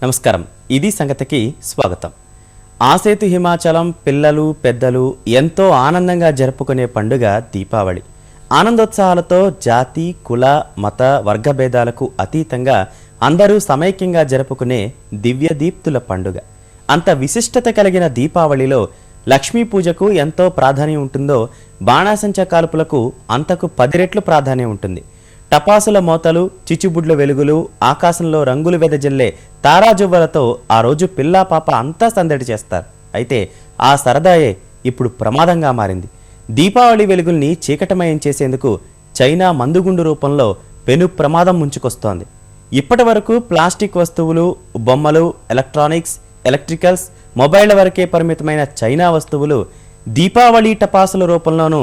నమస్కారం, ఇది సంగతికి స్వాగతం. ఆసేతు హిమాచలం పిల్లలు పెద్దలు ఎంతో ఆనందంగా జరుపుకునే పండుగ దీపావళి. ఆనందోత్సాహాలతో జాతి కుల మత వర్గ భేదాలకు అతీతంగా అందరూ సమైక్యంగా జరుపుకునే దివ్యదీప్తుల పండుగ. అంత విశిష్టత కలిగిన దీపావళిలో లక్ష్మీ పూజకు ఎంతో ప్రాధాన్యం ఉంటుందో బాణాసంచా కాల్పులకు అంతకు 10 రెట్లు ప్రాధాన్యం ఉంటుంది. టపాసుల మోతలు, చిచ్చుబుడ్ల వెలుగులు, ఆకాశంలో రంగులు వెదజల్లే తారాజువ్వలతో ఆ రోజు పిల్లా పాప అంతా సందడి చేస్తారు. అయితే ఆ సరదాయే ఇప్పుడు ప్రమాదంగా మారింది. దీపావళి వెలుగుల్ని చీకటమయం చేసేందుకు చైనా మందుగుండు రూపంలో పెను ప్రమాదం ముంచుకొస్తోంది. ఇప్పటి వరకు ప్లాస్టిక్ వస్తువులు, బొమ్మలు, ఎలక్ట్రానిక్స్, ఎలక్ట్రికల్స్, మొబైళ్ల వరకే పరిమితమైన చైనా వస్తువులు దీపావళి టపాసుల రూపంలోనూ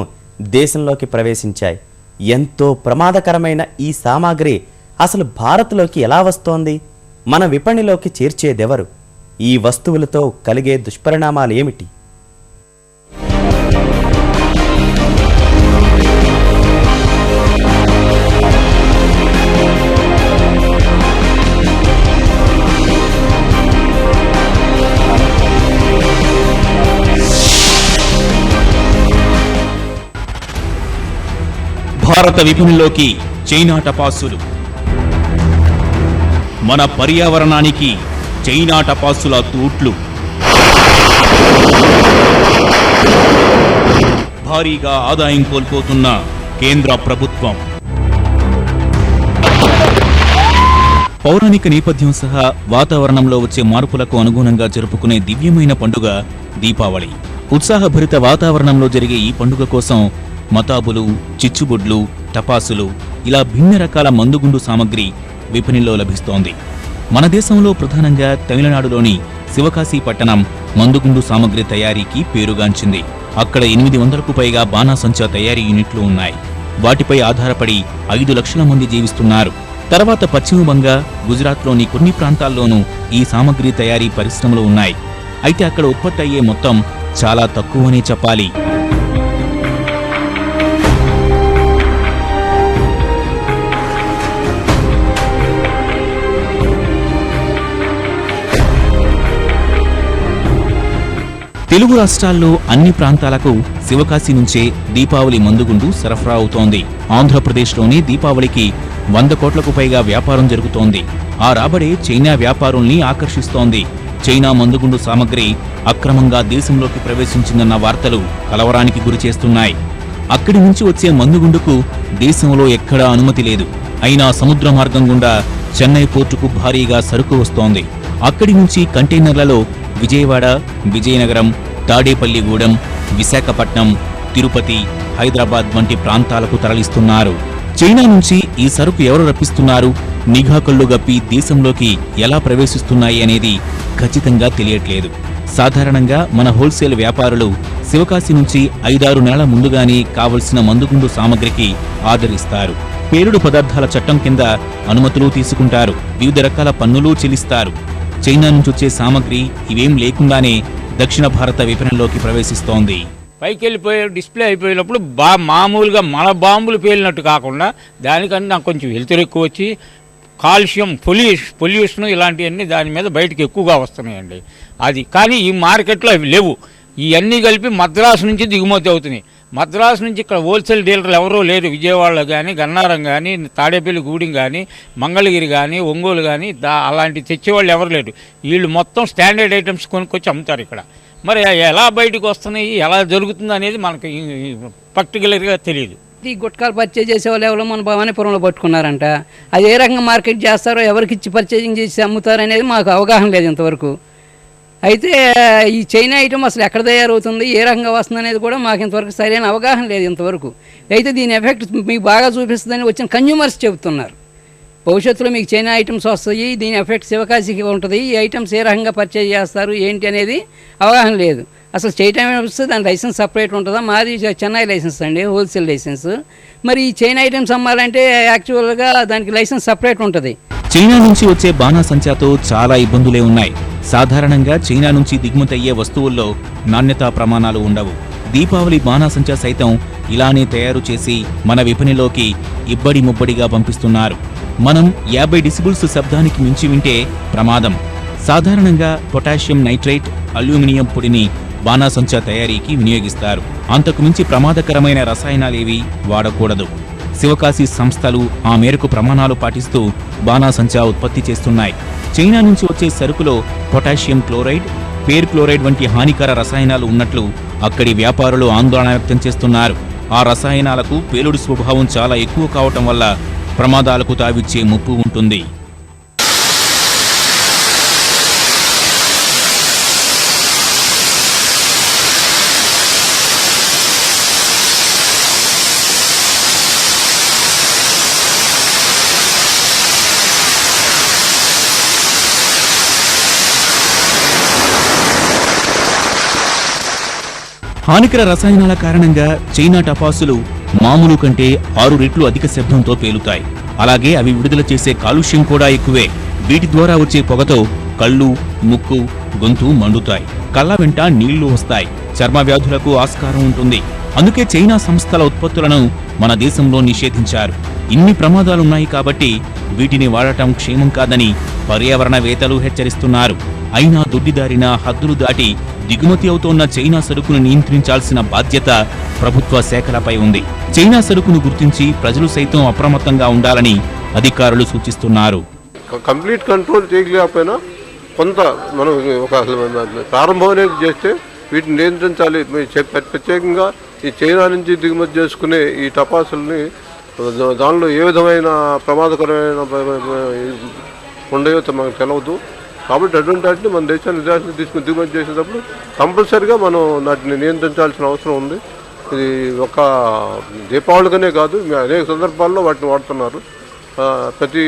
దేశంలోకి ప్రవేశించాయి. ఎంతో ప్రమాదకరమైన ఈ సామాగ్రి అసలు భారత్లోకి ఎలా వస్తోంది? మన విపణిలోకి చేర్చేదెవరు? ఈ వస్తువులతో కలిగే దుష్పరిణామాలు ఏమిటి? భారత విపణిలోకి చైనా టపాసులు. మన పర్యావరణానికి చైనా టపాసుల తూట్లు. భారీగా ఆదాయం కోల్పోతున్న కేంద్ర ప్రభుత్వం. పౌరాణిక నేపథ్యం సహా వాతావరణంలో వచ్చే మార్పులకు అనుగుణంగా జరుపుకునే దివ్యమైన పండుగ దీపావళి. ఉత్సాహభరిత వాతావరణంలో జరిగే ఈ పండుగ కోసం మతాబులు, చిచ్చుబుడ్లు, టపాసులు ఇలా భిన్న రకాల మందుగుండు సామగ్రి విపణిలో లభిస్తోంది. మన దేశంలో ప్రధానంగా తమిళనాడులోని శివకాశి పట్టణం మందుగుండు సామగ్రి తయారీకి పేరుగాంచింది. అక్కడ 800కు పైగా బాణాసంచా తయారీ యూనిట్లు ఉన్నాయి. వాటిపై ఆధారపడి 5 లక్షల మంది జీవిస్తున్నారు. తర్వాత పశ్చిమ బంగా, గుజరాత్లోని కొన్ని ప్రాంతాల్లోనూ ఈ సామగ్రి తయారీ పరిశ్రమలు ఉన్నాయి. అయితే అక్కడ ఉత్పత్తి అయ్యే మొత్తం చాలా తక్కువనే చెప్పాలి. తెలుగు రాష్ట్రాల్లో అన్ని ప్రాంతాలకు శివకాశి నుంచే దీపావళి మందుగుండు సరఫరా అవుతోంది. ఆంధ్రప్రదేశ్లోని దీపావళికి 100 కోట్లకు పైగా వ్యాపారం జరుగుతోంది. ఆ రాబడే చైనా వ్యాపారుల్ని ఆకర్షిస్తోంది. చైనా మందుగుండు సామగ్రి అక్రమంగా దేశంలోకి ప్రవేశించిందన్న వార్తలు కలవరానికి గురిచేస్తున్నాయి. అక్కడి నుంచి వచ్చే మందుగుండుకు దేశంలో ఎక్కడా అనుమతి లేదు. అయినా సముద్ర మార్గం గుండా చెన్నై పోర్టుకు భారీగా సరుకు వస్తోంది. అక్కడి నుంచి కంటైనర్లలో విజయవాడ, విజయనగరం, తాడేపల్లిగూడెం, విశాఖపట్నం, తిరుపతి, హైదరాబాద్ వంటి ప్రాంతాలకు తరలిస్తున్నారు. చైనా నుంచి ఈ సరుకు ఎవరు రప్పిస్తున్నారు, నిఘా కళ్ళు గప్పి దేశంలోకి ఎలా ప్రవేశిస్తున్నాయి అనేది ఖచ్చితంగా తెలియట్లేదు. సాధారణంగా మన హోల్సేల్ వ్యాపారులు శివకాశి నుంచి 5-6 నెలల ముందుగానే కావలసిన మందుగుండు సామగ్రికి ఆర్డర్ ఇస్తారు. పేలుడు పదార్థాల చట్టం కింద అనుమతులు తీసుకుంటారు. వివిధ రకాల పన్నులు చెల్లిస్తారు. చైనా నుంచి వచ్చే సామగ్రి ఇవేం లేకుండానే దక్షిణ భారత విపణిలోకి ప్రవేశిస్తోంది. పైకి వెళ్ళిపోయే డిస్ప్లే అయిపోయినప్పుడు మామూలుగా మన బాంబులు పేలినట్టు కాకుండా దానికన్నా కొంచెం వెలుతురు ఎక్కువ వచ్చి కాల్షియం, పొల్యూషన్ ఇలాంటివన్నీ దాని మీద బయటకు ఎక్కువగా వస్తున్నాయండి. అది కానీ ఈ మార్కెట్లో అవి లేవు. ఇవన్నీ కలిపి మద్రాసు నుంచి దిగుమతి అవుతున్నాయి. మద్రాసు నుంచి ఇక్కడ హోల్సేల్ డీలర్లు ఎవరూ లేరు. విజయవాడలో కానీ, గన్నారం కానీ, తాడేపల్లి గూడెం కానీ, మంగళగిరి కానీ, ఒంగోలు కానీ అలాంటి తెచ్చేవాళ్ళు ఎవరు లేరు. వీళ్ళు మొత్తం స్టాండర్డ్ ఐటమ్స్ కొనుక్కొచ్చి అమ్ముతారు ఇక్కడ. మరి ఎలా బయటకు వస్తున్నాయి, ఎలా జరుగుతుంది అనేది మనకి పర్టికులర్గా తెలియదు. ఈ గుట్కాలు పర్చేజ్ చేసే వాళ్ళు ఎవరో మన భవానీపురంలో పట్టుకున్నారంట. అది ఏ రకంగా మార్కెట్ చేస్తారో, ఎవరికి ఇచ్చి పర్చేజింగ్ చేసి అమ్ముతారో అనేది మాకు అవగాహన లేదు ఇంతవరకు. అయితే ఈ చైనా ఐటమ్ అసలు ఎక్కడ తయారవుతుంది, ఏ రకంగా వస్తుంది అనేది కూడా మాకు ఇంతవరకు సరైన అవగాహన లేదు ఇంతవరకు. అయితే దీని ఎఫెక్ట్ మీకు బాగా చూపిస్తుందని వచ్చిన కన్జ్యూమర్స్ చెబుతున్నారు. భవిష్యత్తులో మీకు చైనా ఐటమ్స్ వస్తాయి, దీని ఎఫెక్ట్ శివకాశికి ఉంటుంది. ఈ ఐటమ్స్ ఏ రకంగా పర్చేజ్ చేస్తారు ఏంటి అనేది అవగాహన లేదు. అసలు చైనా వస్తే దాని లైసెన్స్ సపరేట్ ఉంటుందా? మాది చెన్నై లైసెన్స్ అండి, హోల్సేల్ లైసెన్స్. మరి ఈ చైనా ఐటమ్స్ అమ్మాలంటే యాక్చువల్గా దానికి లైసెన్స్ సపరేట్ ఉంటుంది. చైనా నుంచి వచ్చే బాణాసంచాతో చాలా ఇబ్బందులే ఉన్నాయి. సాధారణంగా చైనా నుంచి దిగుమతి అయ్యే వస్తువుల్లో నాణ్యతా ప్రమాణాలు ఉండవు. దీపావళి బాణాసంచా సైతం ఇలానే తయారు చేసి మన విపణిలోకి ఇబ్బడి ముబ్బడిగా పంపిస్తున్నారు. మనం 50 డెసిబుల్స్ శబ్దానికి మించి వింటే ప్రమాదం. సాధారణంగా పొటాషియం నైట్రేట్, అల్యూమినియం పొడిని బాణాసంచా తయారీకి వినియోగిస్తారు. అంతకుమించి ప్రమాదకరమైన రసాయనాలేవి వాడకూడదు. శివకాశి సంస్థలు ఆ మేరకు ప్రమాణాలు పాటిస్తూ బాణాసంచా ఉత్పత్తి చేస్తున్నాయి. చైనా నుంచి వచ్చే సరుకులో పొటాషియం క్లోరైడ్, పేర్ క్లోరైడ్ వంటి హానికర రసాయనాలు ఉన్నట్లు అక్కడి వ్యాపారులు ఆందోళన వ్యక్తం చేస్తున్నారు. ఆ రసాయనాలకు పేలుడు స్వభావం చాలా ఎక్కువ కావటం వల్ల ప్రమాదాలకు తావిచ్చే ముప్పు ఉంటుంది. హానికర రసాయనాల కారణంగా చైనా టపాసులు మామూలు కంటే 6 రెట్లు అధిక శబ్దంతో పేలుతాయి. అలాగే అవి విడుదల చేసే కాలుష్యం కూడా ఎక్కువే. వీటి ద్వారా వచ్చే పొగతో కళ్ళు, ముక్కు, గొంతు మండుతాయి. కళ్ళ వెంట నీళ్లు వస్తాయి. చర్మ వ్యాధులకు ఆస్కారం ఉంటుంది. అందుకే చైనా సంస్థల ఉత్పత్తులను మన దేశంలో నిషేధించారు. ఇన్ని ప్రమాదాలున్నాయి కాబట్టి వీటిని వాడటం క్షేమం కాదని పర్యావరణవేత్తలు హెచ్చరిస్తున్నారు. అయినా దొడ్డిదారిన హద్దులు దాటి దిగుమతి అవుతోన్న చైనా సరుకును నియంత్రించాల్సిన బాధ్యత ప్రభుత్వ శాఖలపై ఉంది. చైనా సరుకును గుర్తించి ప్రజలు సైతం అప్రమత్తంగా ఉండాలని అధికారులు సూచిస్తున్నారు. కంప్లీట్ కంట్రోల్ చేయలేకపోయినా కొంత మనం ఒక ప్రారంభం అనేది చేస్తే వీటిని నియంత్రించాలి. ప్రత్యేకంగా ఈ చైనా నుంచి దిగుమతి చేసుకునే ఈ టపాసుల్ని దానిలో ఏ విధమైన ప్రమాదకరమైన ఉండయో మనకు తెలవదు. కాబట్టి అటువంటి వాటిని మన దేశాన్ని విదేశాన్ని తీసుకుని దిగుమతి చేసేటప్పుడు కంపల్సరిగా మనం వాటిని నియంత్రించాల్సిన అవసరం ఉంది. ఇది ఒక దీపావళిగానే కాదు, అనేక సందర్భాల్లో వాటిని వాడుతున్నారు. ప్రతి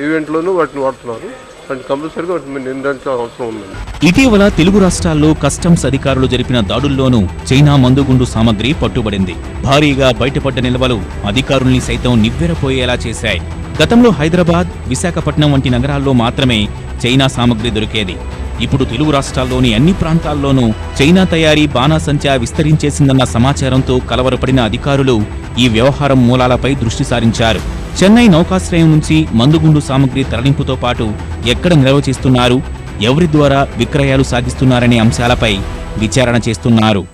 ఈవెంట్లోనూ వాటిని వాడుతున్నారు. కంపల్సరిగా వాటిని నియంత్రించాల్సిన అవసరం ఉంది. ఇటీవల తెలుగు రాష్ట్రాల్లో కస్టమ్స్ అధికారులు జరిపిన దాడుల్లోనూ చైనా మందుగుండు సామగ్రి పట్టుబడింది. భారీగా బయటపడ్డ నిల్వలు అధికారుల్ని సైతం నివ్వెరపోయేలా చేశాయి. గతంలో హైదరాబాద్, విశాఖపట్నం వంటి నగరాల్లో మాత్రమే చైనా సామగ్రి దొరికేది. ఇప్పుడు తెలుగు రాష్ట్రాల్లోని అన్ని ప్రాంతాల్లోనూ చైనా తయారీ బాణాసంచా విస్తరించేసిందన్న సమాచారంతో కలవరపడిన అధికారులు ఈ వ్యవహారం మూలాలపై దృష్టి సారించారు. చెన్నై నౌకాశ్రయం నుంచి మందుగుండు సామగ్రి తరలింపుతో పాటు ఎక్కడ నిల్వ చేస్తున్నారు, ఎవరి ద్వారా విక్రయాలు సాగిస్తున్నారనే అంశాలపై విచారణ చేస్తున్నారు.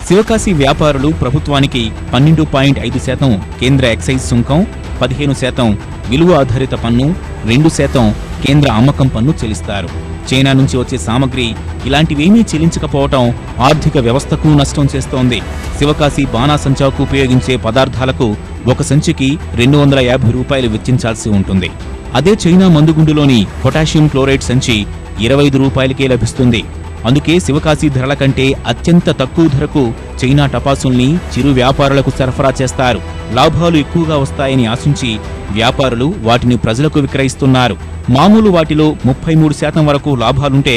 శివకాశి వ్యాపారులు ప్రభుత్వానికి 12.5% కేంద్ర ఎక్సైజ్ సుంకం, 15% విలువ ఆధారిత పన్ను, 2% కేంద్ర అమ్మకం పన్ను చెల్లిస్తారు. చైనా నుంచి వచ్చే సామగ్రి ఇలాంటివేమీ చెల్లించకపోవటం ఆర్థిక వ్యవస్థకు నష్టం చేస్తోంది. శివకాశి బాణాసంచాకు ఉపయోగించే పదార్థాలకు ఒక సంచికి 250 రూపాయలు వెచ్చించాల్సి ఉంటుంది. అదే చైనా మందుగుండులోని పొటాషియం క్లోరైడ్ సంచి 25 రూపాయలకే లభిస్తుంది. అందుకే శివకాశి ధరల కంటే అత్యంత తక్కువ ధరకు చైనా టపాసుల్ని చిరు వ్యాపారులకు సరఫరా చేస్తారు. లాభాలు ఎక్కువగా వస్తాయని ఆశించి వ్యాపారులు వాటిని ప్రజలకు విక్రయిస్తున్నారు. మామూలు వాటిలో 33% వరకు లాభాలుంటే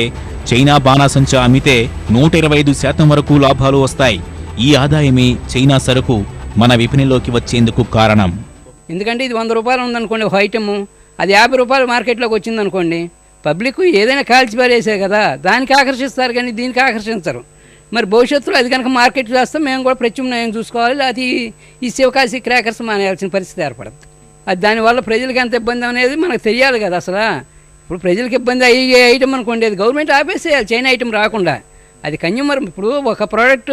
చైనా బాణాసంచా అమ్మితే 125% వరకు లాభాలు వస్తాయి. ఈ ఆదాయమే చైనా సరుకు మన విపణిలోకి వచ్చేందుకు కారణం. ఎందుకంటే ఇది 100 రూపాయలు ఉందనుకోండి ఒక ఐటెము, అది 50 రూపాయలు మార్కెట్లోకి వచ్చిందనుకోండి, పబ్లిక్ ఏదైనా కాల్చి పారేసే కదా, దానికి ఆకర్షిస్తారు కానీ దీనికి ఆకర్షించరు. మరి భవిష్యత్తులో అది కనుక మార్కెట్ చేస్తాం మేము కూడా ప్రత్యామ్నాయం చూసుకోవాలి. అది ఈ శివకాశి క్రాకర్స్ మానేయాల్సిన పరిస్థితి ఏర్పడుతుంది. అది దానివల్ల ప్రజలకు ఎంత ఇబ్బంది అనేది మనకు తెలియాలి కదా. అసలు ఇప్పుడు ప్రజలకు ఇబ్బంది అయ్యే ఐటమ్ అనుకోండి, అది గవర్నమెంట్ ఆపేసేయాలి చైనా ఐటమ్ రాకుండా. అది కన్జ్యూమర్ ఇప్పుడు ఒక ప్రోడక్ట్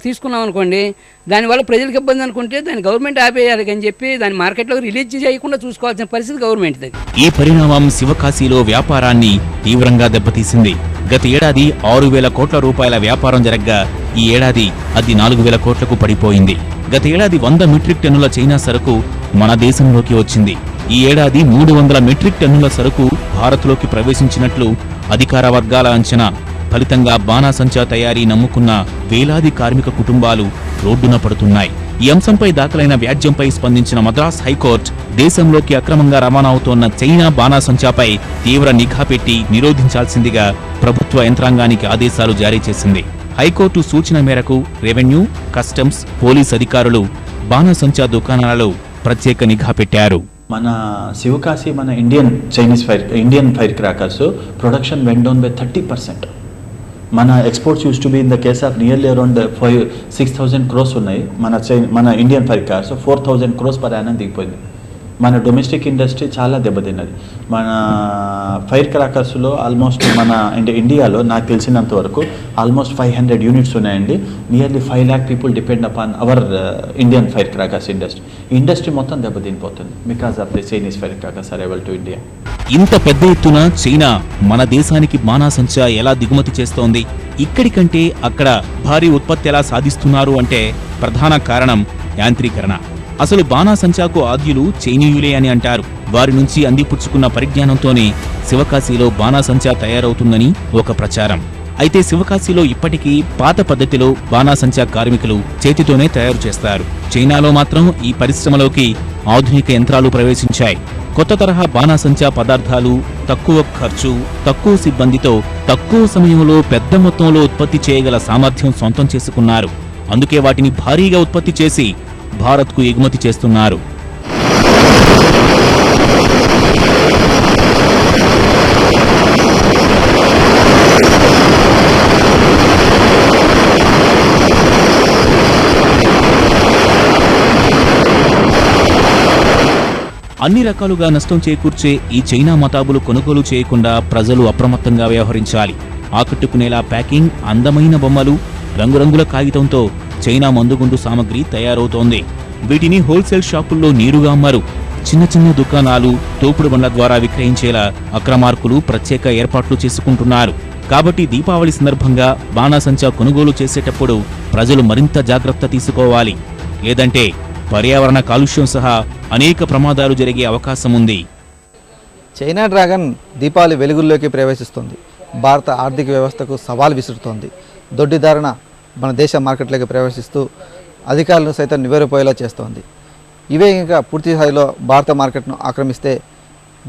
తీసుకున్నాం అనుకోండి, దానివల్ల ప్రజలకు ఇబ్బంది అనుకుంటే దాన్ని గవర్నమెంట్ ఆపేయాలి అని చెప్పి దాన్ని మార్కెట్లో రిలీజ్ చేయకుండా చూసుకోవాల్సిన పరిస్థితి గవర్నమెంట్ది. ఈ పరిణామం శివకాశిలో వ్యాపారాన్ని తీవ్రంగా దెబ్బతీసింది. గత ఏడాది 6,000 కోట్ల రూపాయల వ్యాపారం జరగ్గా ఈ ఏడాది అది 4,000 కోట్లకు పడిపోయింది. గత ఏడాది 100 మెట్రిక్ టన్నుల చైనా సరుకు మన దేశంలోకి వచ్చింది. ఈ ఏడాది 300 మెట్రిక్ టన్నుల సరుకు భారత్లోకి ప్రవేశించినట్లు అధికార వర్గాల అంచనా. ఫలితంగా బాణాసంచా తయారీ నమ్ముకున్న వేలాది కార్మిక కుటుంబాలు రోడ్డున పడుతున్నాయి. ఈ అంశంపై దాఖలైన వ్యాజ్యంపై స్పందించిన మద్రాస్ హైకోర్టు దేశంలోకి అక్రమంగా రవాణా అవుతోన్న చైనా బాణాసంచాపై తీవ్ర నిఘా పెట్టి నిరోధించాల్సిందిగా ప్రభుత్వ యంత్రాంగానికి ఆదేశాలు జారీ చేసింది. హైకోర్టు సూచన మేరకు రెవెన్యూ, కస్టమ్స్, పోలీస్ అధికారులు బాణాసంచా దుకాణాలలో ప్రత్యేక నిఘా పెట్టారు. మన శివకాశి మన Indian fire crackers production vent down by 30%. మన exports use to be in the case of nearly around 6,000 crores ఉన్నాయి. మన Indian fire crackers 4,000 crores per annum దిగిపోయింది. మన డొమెస్టిక్ ఇండస్ట్రీ చాలా దెబ్బతిన్నది. మన ఫైర్ క్రాకర్స్లో ఆల్మోస్ట్ మన ఇండియాలో నాకు తెలిసినంత వరకు ఆల్మోస్ట్ 500 యూనిట్స్ ఉన్నాయండి. Nearly 5 lakh people depend upon our Indian fire crackers industry. Industry మొత్తం దెబ్బతినిపోతుంది because of the Chinese fire crackers arrival to India. ఇంత పెద్ద ఎత్తున చైనా మన దేశానికి బాణాసంచా ఎలా దిగుమతి చేస్తోంది? ఇక్కడి కంటే అక్కడ భారీ ఉత్పత్తి ఎలా సాధిస్తున్నారు అంటే ప్రధాన కారణం యాంత్రీకరణ. అసలు బాణాసంచాకు ఆద్యులు చైనీయులే అని అంటారు. వారి నుంచి అందిపుచ్చుకున్న పరిజ్ఞానంతోనే శివకాశీలో బాణాసంచా తయారవుతుందని ఒక ప్రచారం. అయితే శివకాశీలో ఇప్పటికీ పాత పద్ధతిలో బాణాసంచా కార్మికులు చేతితోనే తయారు చేస్తారు. చైనాలో మాత్రం ఈ పరిశ్రమలోకి ఆధునిక యంత్రాలు ప్రవేశించాయి. కొత్త తరహా బాణాసంచా పదార్థాలు తక్కువ ఖర్చు, తక్కువ సిబ్బందితో తక్కువ సమయంలో పెద్ద మొత్తంలో ఉత్పత్తి చేయగల సామర్థ్యం సొంతం చేసుకున్నారు. అందుకే వాటిని భారీగా ఉత్పత్తి చేసి భారత్కు ఎగుమతి చేస్తున్నారు. అన్ని రకాలుగా నష్టం చేకూర్చే ఈ చైనా మతాబులు కొనుగోలు చేయకుండా ప్రజలు అప్రమత్తంగా వ్యవహరించాలి. ఆకట్టుకునేలా ప్యాకింగ్, అందమైన బొమ్మలు, రంగురంగుల కాగితంతో చైనా మందుగుండు సామగ్రి తయారవుతోంది. వీటిని హోల్సేల్ షాపుల్లో నేరుగా అమ్మరు. చిన్న చిన్న దుకాణాలు, తోపుడు బండ్ల ద్వారా విక్రయించేలా అక్రమార్కులు ప్రత్యేక ఏర్పాట్లు చేసుకుంటున్నారు. కాబట్టి దీపావళి సందర్భంగా బాణాసంచా కొనుగోలు చేసేటప్పుడు ప్రజలు మరింత జాగ్రత్త తీసుకోవాలి. లేదంటే పర్యావరణ కాలుష్యం సహా అనేక ప్రమాదాలు జరిగే అవకాశం ఉంది. చైనా డ్రాగన్ దీపావళి వెలుగుల్లోకి ప్రవేశిస్తుంది. భారత ఆర్థిక వ్యవస్థకు సవాల్ విసురుతోంది. దొడ్డిదారణ మన దేశ మార్కెట్లోకి ప్రవేశిస్తూ అధికారులను సైతం నివేరిపోయేలా చేస్తోంది. ఇవే ఇంకా పూర్తి స్థాయిలో భారత మార్కెట్ను ఆక్రమిస్తే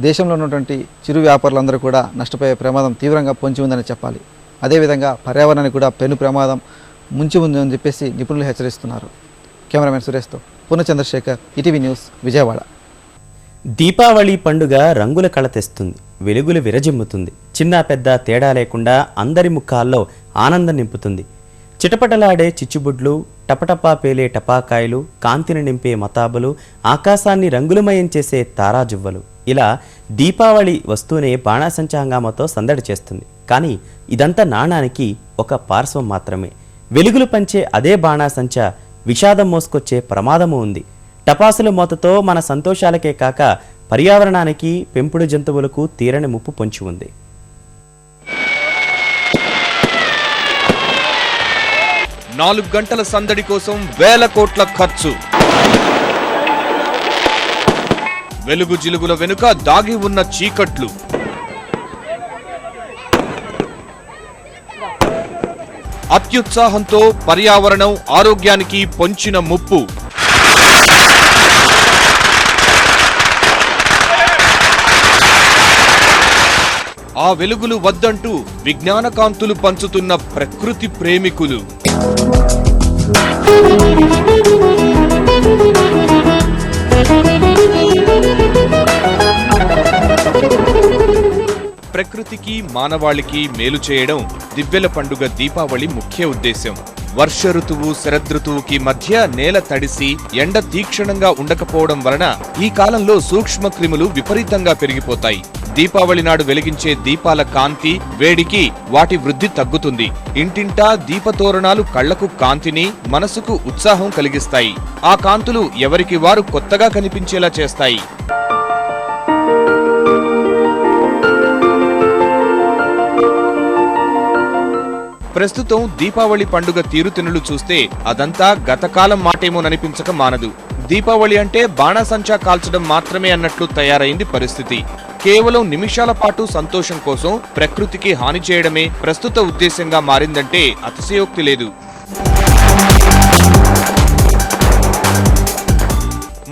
దేశంలో ఉన్నటువంటి చిరు వ్యాపారులందరూ కూడా నష్టపోయే ప్రమాదం తీవ్రంగా పొంచి ఉందని చెప్పాలి. అదేవిధంగా పర్యావరణానికి కూడా పెను ప్రమాదం ముంచి ఉందని చెప్పేసి నిపుణులు హెచ్చరిస్తున్నారు. కెమెరామెన్ సురేష్తో పూర్ణచంద్రశేఖర్, ఈటీవీ న్యూస్, విజయవాడ. దీపావళి పండుగ రంగుల కళ తెస్తుంది, వెలుగులు విరజిమ్ముతుంది. చిన్న పెద్ద తేడా లేకుండా అందరి ముఖాల్లో ఆనందం నింపుతుంది. చిటపటలాడే చిచ్చుబుడ్లు, టపటపా పేలే టపాకాయలు, కాంతిని నింపే మతాబులు, ఆకాశాన్ని రంగులమయం చేసే తారాజువ్వలు, ఇలా దీపావళి వస్తూనే బాణాసంచా హంగామాతో సందడి చేస్తుంది. కానీ ఇదంతా నాణానికి ఒక పార్శ్వం మాత్రమే. వెలుగులు పంచే అదే బాణాసంచా విషాదం మోసుకొచ్చే ప్రమాదము ఉంది. టపాసుల మోతతో మన సంతోషాలకే కాక పర్యావరణానికి, పెంపుడు జంతువులకు తీరని ముప్పు పొంచి ఉంది. నాలుగు గంటల సందడి కోసం వేల కోట్ల ఖర్చు. వెలుగు జిలుగుల వెనుక దాగి ఉన్న చీకట్లు. అత్యుత్సాహంతో పర్యావరణం, ఆరోగ్యానికి పొంచిన ముప్పు. ఆ వెలుగులు వద్దంటూ విజ్ఞాన కాంతులు పంచుతున్న ప్రకృతి ప్రేమికులు. ప్రకృతికి, మానవాళికి మేలు చేయడం దివ్వెల పండుగ దీపావళి ముఖ్య ఉద్దేశం. వర్ష ఋతువు, శరదృతువుకి మధ్య నేల తడిసి ఎండ తీక్షణంగా ఉండకపోవడం వలన ఈ కాలంలో సూక్ష్మ క్రిములు విపరీతంగా పెరిగిపోతాయి. దీపావళి నాడు వెలిగించే దీపాల కాంతి, వేడికి వాటి వృద్ధి తగ్గుతుంది. ఇంటింటా దీపతోరణాలు కళ్లకు కాంతిని, మనసుకు ఉత్సాహం కలిగిస్తాయి. ఆ కాంతులు ఎవరికి వారు కొత్తగా కనిపించేలా చేస్తాయి. ప్రస్తుతం దీపావళి పండుగ తీరుతెన్నులు చూస్తే అదంతా గతకాలం మాటేమోననిపించక మానదు. దీపావళి అంటే బాణాసంచా కాల్చడం మాత్రమే అన్నట్లు తయారైంది పరిస్థితి. కేవలం నిమిషాల పాటు సంతోషం కోసం ప్రకృతికి హాని చేయడమే ప్రస్తుత ఉద్దేశంగా మారిందంటే అతిశయోక్తి లేదు.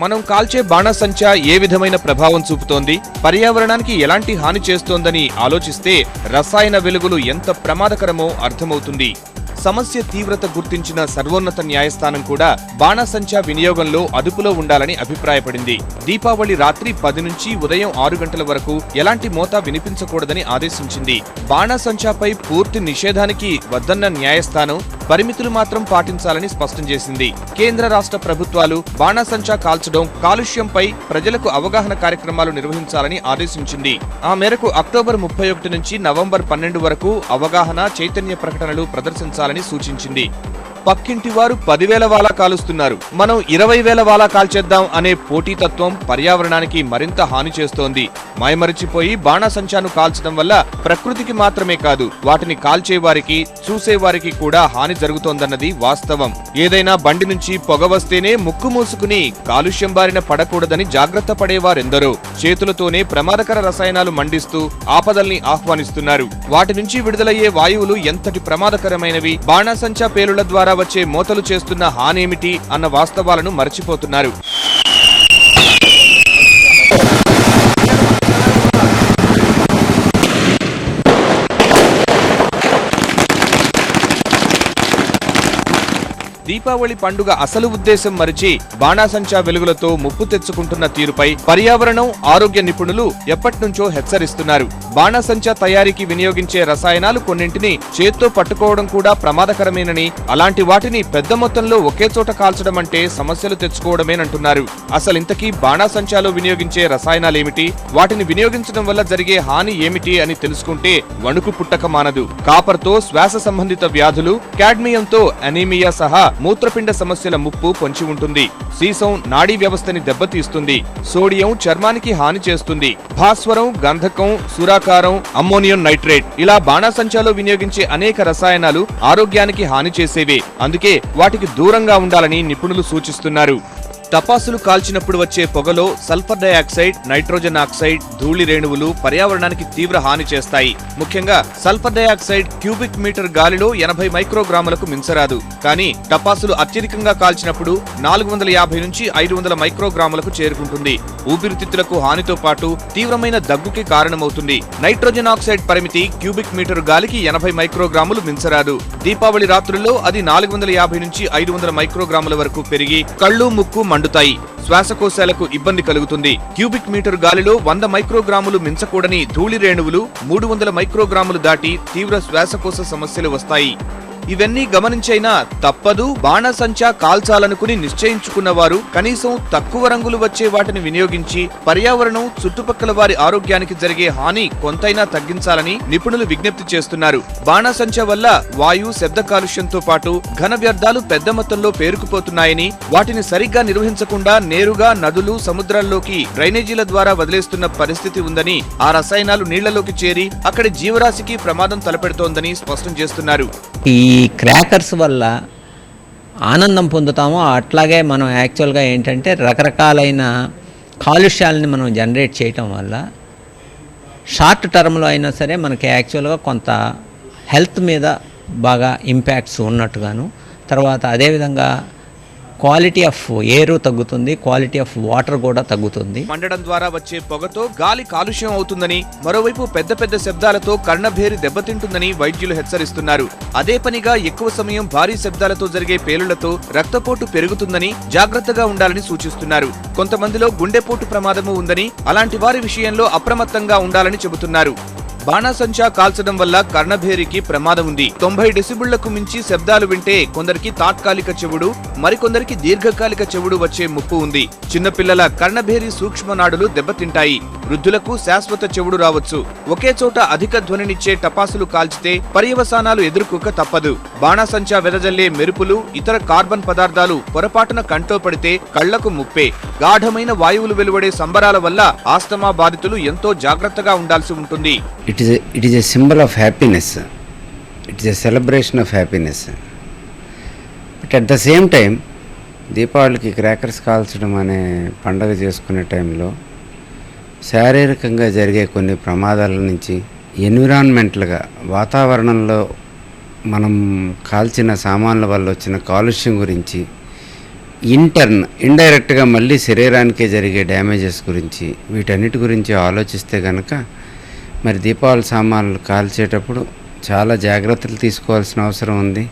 మనం కాల్చే బాణాసంచా ఏ విధమైన ప్రభావం చూపుతోంది, పర్యావరణానికి ఎలాంటి హాని చేస్తోందని ఆలోచిస్తే రసాయన వెలుగులు ఎంత ప్రమాదకరమో అర్థమవుతుంది. సమస్య తీవ్రత గుర్తించిన సర్వోన్నత న్యాయస్థానం కూడా బాణాసంచా వినియోగంలో అదుపులో ఉండాలని అభిప్రాయపడింది. దీపావళి రాత్రి 10 నుంచి ఉదయం 6 గంటల వరకు ఎలాంటి మోతా వినిపించకూడదని ఆదేశించింది. బాణాసంచాపై పూర్తి నిషేధానికి వద్దన్న న్యాయస్థానం పరిమితులు మాత్రం పాటించాలని స్పష్టం చేసింది. కేంద్ర రాష్ట్ర ప్రభుత్వాలు బాణాసంచా కాల్చడం, కాలుష్యంపై ప్రజలకు అవగాహన కార్యక్రమాలు నిర్వహించాలని ఆదేశించింది. ఆ మేరకు అక్టోబర్ 31 నుంచి నవంబర్ 12 వరకు అవగాహన, చైతన్య ప్రకటనలు ప్రదర్శించాలని సూచించింది. పక్కింటి వారు 10,000 వాలా కాలుస్తున్నారు, మనం 20,000 వాలా కాల్చేద్దాం అనే పోటీతత్వం పర్యావరణానికి మరింత హాని చేస్తోంది. మైమరిచిపోయి బాణాసంచాను కాల్చడం వల్ల ప్రకృతికి మాత్రమే కాదు, వాటిని కాల్చేవారికి, చూసేవారికి కూడా హాని జరుగుతోందన్నది వాస్తవం. ఏదైనా బండి నుంచి పొగ వస్తేనే ముక్కు మూసుకుని కాలుష్యం బారిన పడకూడదని జాగ్రత్త పడేవారెందరో చేతులతోనే ప్రమాదకర రసాయనాలు మండిస్తూ ఆపదల్ని ఆహ్వానిస్తున్నారు. వాటి నుంచి విడుదలయ్యే వాయువులు ఎంతటి ప్రమాదకరమైనవి, బాణాసంచా పేలుళ్ల ద్వారా వచ్చే మోతలు చేస్తున్న హానేమిటి అన్న వాస్తవాలను మరచిపోతున్నారు. దీపావళి పండుగ అసలు ఉద్దేశం మరిచి బాణాసంచా వెలుగులతో ముప్పు తెచ్చుకుంటున్న తీరుపై పర్యావరణం, ఆరోగ్య నిపుణులు ఎప్పటినుంచో హెచ్చరిస్తున్నారు. బాణాసంచా తయారీకి వినియోగించే రసాయనాలు కొన్నింటిని చేత్తో పట్టుకోవడం కూడా ప్రమాదకరమేనని, అలాంటి వాటిని పెద్ద మొత్తంలో ఒకే చోట కాల్చడం అంటే సమస్యలు తెచ్చుకోవడమేనంటున్నారు. అసలింతకీ బాణాసంచాలో వినియోగించే రసాయనాలేమిటి, వాటిని వినియోగించడం వల్ల జరిగే హాని ఏమిటి అని తెలుసుకుంటే వణుకు పుట్టక మానదు. కాపర్తో శ్వాస సంబంధిత వ్యాధులు, కాడ్మియంతో అనీమియా సహా మూత్రపిండ సమస్యల ముప్పు పొంచి ఉంటుంది. సీసం నాడీ వ్యవస్థని దెబ్బతీస్తుంది. సోడియం చర్మానికి హాని చేస్తుంది. భాస్వరం, గంధకం, సురాకారం, అమ్మోనియం నైట్రేట్ ఇలా బాణాసంచాలో వినియోగించే అనేక రసాయనాలు ఆరోగ్యానికి హాని చేసేవే. అందుకే వాటికి దూరంగా ఉండాలని నిపుణులు సూచిస్తున్నారు. టపాసులు కాల్చినప్పుడు వచ్చే పొగలో సల్ఫర్ డయాక్సైడ్, నైట్రోజన్ ఆక్సైడ్, ధూళి రేణువులు పర్యావరణానికి తీవ్ర హాని చేస్తాయి. ముఖ్యంగా సల్ఫర్ డయాక్సైడ్ క్యూబిక్ మీటర్ గాలిలో 80 మైక్రోగ్రాములకు మించరాదు. కానీ టపాసులు అత్యధికంగా కాల్చినప్పుడు 450 నుంచి 500 మైక్రోగ్రాములకు చేరుకుంటుంది. ఊపిరితిత్తులకు హానితో పాటు తీవ్రమైన దగ్గుకి కారణమవుతుంది. నైట్రోజన్ ఆక్సైడ్ పరిమితి క్యూబిక్ మీటర్ గాలికి 80 మైక్రోగ్రాములు మించరాదు. దీపావళి రాత్రుల్లో అది 450 నుంచి 500 మైక్రోగ్రాముల వరకు పెరిగి కళ్ళు, ముక్కు మండుతాయి. శ్వాసకోశాలకు ఇబ్బంది కలుగుతుంది. క్యూబిక్ మీటర్ గాలిలో 100 మైక్రోగ్రాములు మించకూడని ధూళి రేణువులు 300 మైక్రోగ్రాములు దాటి తీవ్ర శ్వాసకోశ సమస్యలు వస్తాయి. ఇవన్నీ గమనించైనా తప్పదు, బాణాసంచా కాల్చాలనుకుని నిశ్చయించుకున్న వారు కనీసం తక్కువ రంగులు వచ్చే వాటిని వినియోగించి పర్యావరణం, చుట్టుపక్కల వారి ఆరోగ్యానికి జరిగే హాని కొంతైనా తగ్గించాలని నిపుణులు విజ్ఞప్తి చేస్తున్నారు. బాణాసంచా వల్ల వాయు, శబ్ద కాలుష్యంతో పాటు ఘన వ్యర్థాలు పెద్ద మొత్తంలో పేరుకుపోతున్నాయని, వాటిని సరిగ్గా నిర్వహించకుండా నేరుగా నదులు, సముద్రాల్లోకి డ్రైనేజీల ద్వారా వదిలేస్తున్న పరిస్థితి ఉందని, ఆ రసాయనాలు నీళ్లలోకి చేరి అక్కడి జీవరాశికి ప్రమాదం తలపెడుతోందని స్పష్టం చేస్తున్నారు. ఈ క్రాకర్స్ వల్ల ఆనందం పొందుతామో అట్లాగే మనం యాక్చువల్గా ఏంటంటే రకరకాలైన కాలుష్యాలని మనం జనరేట్ చేయటం వల్ల షార్ట్ టర్మ్లో అయినా సరే మనకి యాక్చువల్గా కొంత హెల్త్ మీద బాగా ఇంపాక్ట్స్ ఉన్నట్టుగాను, తర్వాత అదేవిధంగా క్వాలిటీ ఆఫ్ ఎయిర్ తగ్గుతుంది, క్వాలిటీ ఆఫ్ వాటర్ కూడా తగ్గుతుంది. మండడం ద్వారా వచ్చే పొగతో గాలి కాలుష్యం అవుతుందని, మరోవైపు పెద్ద పెద్ద శబ్దాలతో కర్ణభేరి దెబ్బతింటుందని వైద్యులు హెచ్చరిస్తున్నారు. అదే పనిగా ఎక్కువ సమయం భారీ శబ్దాలతో జరిగే పేలుళ్లతో రక్తపోటు పెరుగుతుందని, జాగ్రత్తగా ఉండాలని సూచిస్తున్నారు. కొంతమందిలో గుండెపోటు ప్రమాదము ఉందని, అలాంటి వారి విషయంలో అప్రమత్తంగా ఉండాలని చెబుతున్నారు. బాణాసంచా కాల్చడం వల్ల కర్ణభేరికి ప్రమాదం ఉంది. 90 డెసిబుళ్లకు మించి శబ్దాలు వింటే కొందరికి తాత్కాలిక చెవుడు, మరికొందరికి దీర్ఘకాలిక చెవుడు వచ్చే ముప్పు ఉంది. చిన్నపిల్లల కర్ణభేరి సూక్ష్మ నాడులు దెబ్బతింటాయి. వృద్ధులకు శాశ్వత చెవుడు రావచ్చు. ఒకే చోట అధిక ధ్వనినిచ్చే టపాసులు కాల్చితే పర్యవసానాలు ఎదుర్కోక తప్పదు. బాణాసంచా వెదజల్లే మెరుపులు, ఇతర కార్బన్ పదార్థాలు పొరపాటున కంటో పడితే కళ్లకు ముప్పే. గాఢమైన వాయువులు వెలువడే సంబరాల వల్ల ఆస్తమా బాధితులు ఎంతో జాగ్రత్తగా ఉండాల్సి ఉంటుంది. It is a symbol of happiness. It is a celebration of happiness. But at the same time, దీపావళికి క్రాకర్స్ కాల్చడం అనే పండగ చేసుకునే టైంలో శారీరకంగా జరిగే కొన్ని ప్రమాదాల నుంచి, ఎన్విరాన్మెంటల్గా వాతావరణంలో మనం కాల్చిన సామాన్ల వల్ల వచ్చిన కాలుష్యం గురించి, ఇండైరెక్ట్గా మళ్ళీ శరీరానికే జరిగే డ్యామేజెస్ గురించి, వీటన్నిటి గురించి ఆలోచిస్తే కనుక మరి దీపావళి సామాన్లు కాల్చేటప్పుడు చాలా జాగ్రత్తలు తీసుకోవాల్సిన అవసరం ఉంది.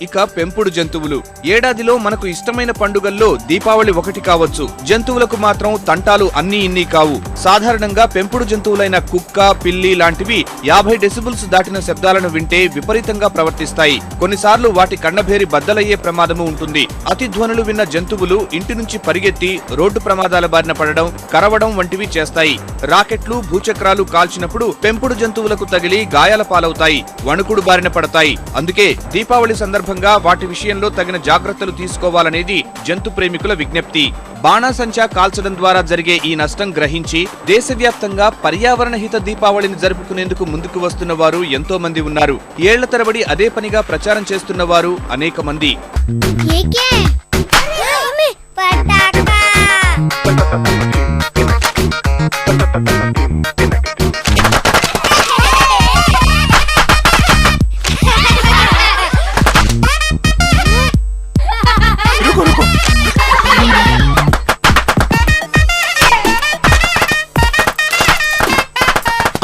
ఇక పెంపుడు జంతువులు. ఏడాదిలో మనకు ఇష్టమైన పండుగల్లో దీపావళి ఒకటి కావచ్చు. జంతువులకు మాత్రం తంటాలు అన్నీ ఇన్ని కావు. సాధారణంగా పెంపుడు జంతువులైన కుక్క, పిల్లి లాంటివి 50 డెసిబుల్స్ దాటిన శబ్దాలను వింటే విపరీతంగా ప్రవర్తిస్తాయి. కొన్నిసార్లు వాటి కన్నభేరి బద్దలయ్యే ప్రమాదము ఉంటుంది. అతి ధ్వనులు విన్న జంతువులు ఇంటి నుంచి పరిగెత్తి రోడ్డు ప్రమాదాల బారిన పడడం, కరవడం వంటివి చేస్తాయి. రాకెట్లు, భూచక్రాలు కాల్చినప్పుడు పెంపుడు జంతువులకు తగిలి గాయాల పాలవుతాయి, వణుకుడు బారిన పడతాయి. అందుకే దీపావళి సందర్భంగా వాటి విషయంలో తగిన జాగ్రత్తలు తీసుకోవాలనేది జంతు ప్రేమికుల విజ్ఞప్తి. బాణాసంచా కాల్చడం ద్వారా జరిగే ఈ నష్టం గ్రహించి దేశవ్యాప్తంగా పర్యావరణ హిత దీపావళిని జరుపుకునేందుకు ముందుకు వస్తున్న వారు ఎంతో మంది ఉన్నారు. ఏళ్ల తరబడి అదే పనిగా ప్రచారం చేస్తున్న వారు అనేక మంది.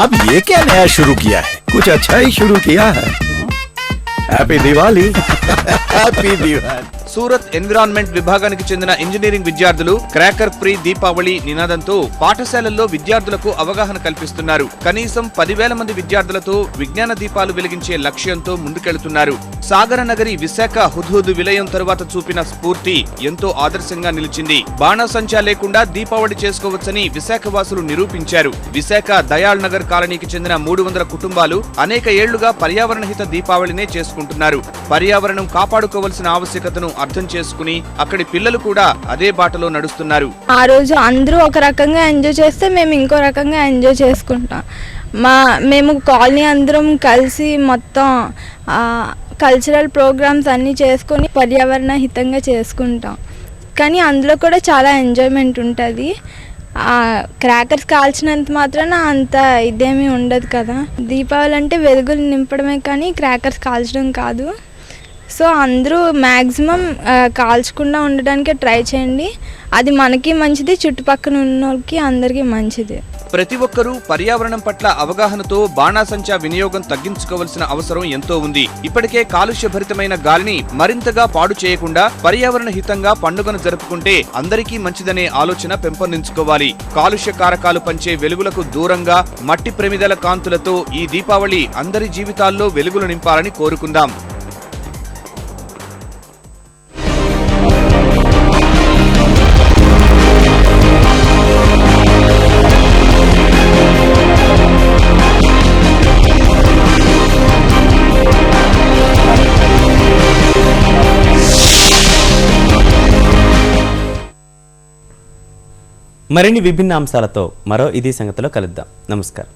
अब ये क्या नया शुरू किया है? कुछ अच्छा ही शुरू किया है। Happy Diwali. Happy Diwali. Surat environment విభాగానికి చెందిన ఇంజనీరింగ్ విద్యార్థులు క్రాకర్ ఫ్రీ దీపావళి నినాదంతో పాఠశాలల్లో విద్యార్థులకు అవగాహన కల్పిస్తున్నారు. కనీసం 10,000 మంది విద్యార్థులతో విజ్ఞాన దీపాలు వెలిగించే లక్ష్యంతో ముందుకెళ్తున్నారు. సాగర నగరి విశాఖ హుద్హుద్ విలయం తరువాత చూపిన స్ఫూర్తి ఎంతో ఆదర్శంగా నిలిచింది. బాణాసంచా లేకుండా దీపావళి చేసుకోవచ్చని విశాఖ వాసులు నిరూపించారు. విశాఖ దయాళ్ నగర్ కాలనీకి చెందిన 300 కుటుంబాలు అనేక ఏళ్లుగా పర్యావరణ హిత దీపావళినే చేసుకుంటున్నారు. పర్యావరణం కాపాడుకోవాల్సిన ఆవశ్యకతను అర్థం చేసుకుని అక్కడి పిల్లలు కూడా అదే బాటలో నడుస్తున్నారు. ఆ రోజు అందరూ ఒక రకంగా ఎంజాయ్ చేస్తే మేము ఇంకో రకంగా ఎంజాయ్ చేసుకుంటాం. మేము కాలనీ అందరం కలిసి మొత్తం కల్చరల్ ప్రోగ్రామ్స్ అన్నీ చేసుకొని పర్యావరణ హితంగా చేసుకుంటాం. కానీ అందులో కూడా చాలా ఎంజాయ్మెంట్ ఉంటుంది. క్రాకర్స్ కాల్చినంత మాత్రాన అంత ఇదేమీ ఉండదు కదా. దీపావళి అంటే వెలుగులు నింపడమే కానీ క్రాకర్స్ కాల్చడం కాదు. సో అందరూ మ్యాక్సిమం కాల్చకుండా ఉండడానికే ట్రై చేయండి. అది మనకి మంచిది, చుట్టుపక్కల ఉన్న వాళ్ళకి అందరికీ మంచిది. ప్రతి ఒక్కరూ పర్యావరణం పట్ల అవగాహనతో బాణాసంచా వినియోగం తగ్గించుకోవాల్సిన అవసరం ఎంతో ఉంది. ఇప్పటికే కాలుష్యభరితమైన గాలిని మరింతగా పాడు చేయకుండా పర్యావరణ హితంగా పండుగను జరుపుకుంటే అందరికీ మంచిదనే ఆలోచన పెంపొందించుకోవాలి. కాలుష్య కారకాలు పంచే వెలుగులకు దూరంగా మట్టి ప్రమిదల కాంతులతో ఈ దీపావళి అందరి జీవితాల్లో వెలుగులు నింపాలని కోరుకుందాం. మరిన్ని విభిన్న అంశాలతో మరో ఇది సంగతిలో కలుద్దాం. నమస్కారం.